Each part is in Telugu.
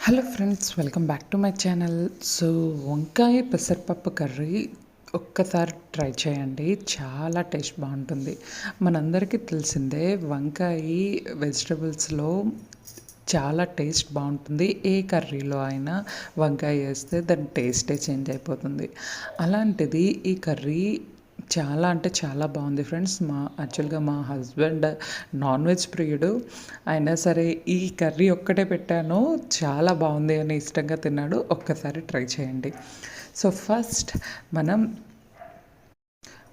Hello friends, welcome back to my channel. So వంకాయ పెసరపప్పు కర్రీ ఒక్కసారి ట్రై చేయండి, చాలా టేస్ట్ బాగుంటుంది. మనందరికీ తెలిసిందే వంకాయ వెజిటబుల్స్లో చాలా టేస్ట్ బాగుంటుంది. ఏ కర్రీలో అయినా వంకాయ వేస్తే దాని టేస్టే చేంజ్ అయిపోతుంది. అలాంటిది ఈ కర్రీ చాలా అంటే చాలా బాగుంది ఫ్రెండ్స్. యాక్చువల్గా మా హస్బెండ్ నాన్ వెజ్ ప్రియుడు. అయినా సరే ఈ కర్రీ ఒక్కటే పెట్టాను, చాలా బాగుంది అని ఇష్టంగా తిన్నాడు. ఒక్కసారి ట్రై చేయండి. సో ఫస్ట్ మనం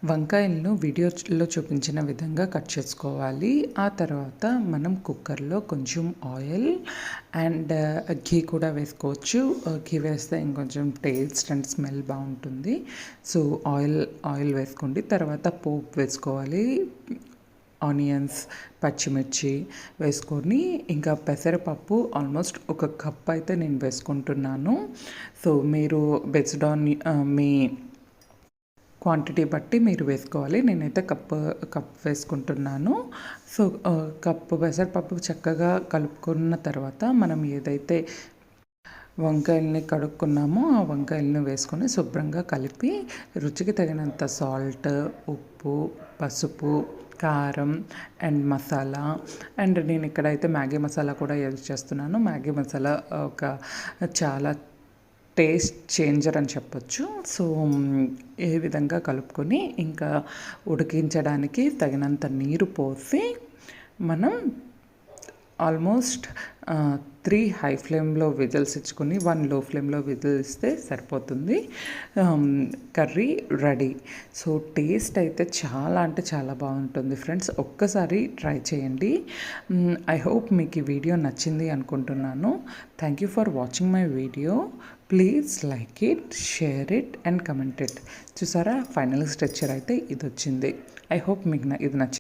వంకాయలను వీడియోలో చూపించిన విధంగా కట్ చేసుకోవాలి. ఆ తర్వాత మనం కుక్కర్లో కొంచెం ఆయిల్ అండ్ ఘీ కూడా వేసుకోవచ్చు. ఘీ వేస్తే ఇంకొంచెం టేస్ట్ అండ్ స్మెల్ బాగుంటుంది. సో ఆయిల్ వేసుకోండి. తర్వాత పోపు వేసుకోవాలి. ఆనియన్స్, పచ్చిమిర్చి వేసుకొని ఇంకా పెసరపప్పు ఆల్మోస్ట్ ఒక కప్ అయితే నేను వేసుకుంటున్నాను. సో మీరు బేస్డ్ ఆన్ మీ క్వాంటిటీ బట్టి మీరు వేసుకోవాలి. నేనైతే కప్ వేసుకుంటున్నాను. సో కప్పు పెసరపప్పు చక్కగా కలుపుకున్న తర్వాత మనం ఏదైతే వంకాయల్ని కడుక్కున్నామో ఆ వంకాయలను వేసుకొని శుభ్రంగా కలిపి రుచికి తగినంత సాల్ట్, ఉప్పు, పసుపు, కారం అండ్ మసాలా, అండ్ నేను ఇక్కడైతే మ్యాగీ మసాలా కూడా యూజ్ చేస్తున్నాను. మ్యాగీ మసాలా ఒక చాలా టేస్ట్ చేంజర్ అని చెప్పొచ్చు. సో ఏ విధంగా కలుపుకొని ఇంకా ఉడికించడానికి తగినంత నీరు పోసి మనం ఆల్మోస్ట్ 3 హై ఫ్లేమ్లో విజిల్స్ ఇచ్చుకొని 1 లో ఫ్లేమ్లో విజిల్ ఇస్తే సరిపోతుంది. Curry ready. సో టేస్ట్ అయితే చాలా అంటే చాలా బాగుంటుంది ఫ్రెండ్స్. ఒక్కసారి ట్రై చేయండి. ఐ హోప్ మీకు ఈ వీడియో నచ్చింది అనుకుంటున్నాను. Thank you for watching my video. Please like it, share it and comment it. చూసారా, ఫైనల్ స్ట్రక్చర్ అయితే ఇది వచ్చింది. ఐ హోప్ మీకు ఇది నచ్చింది.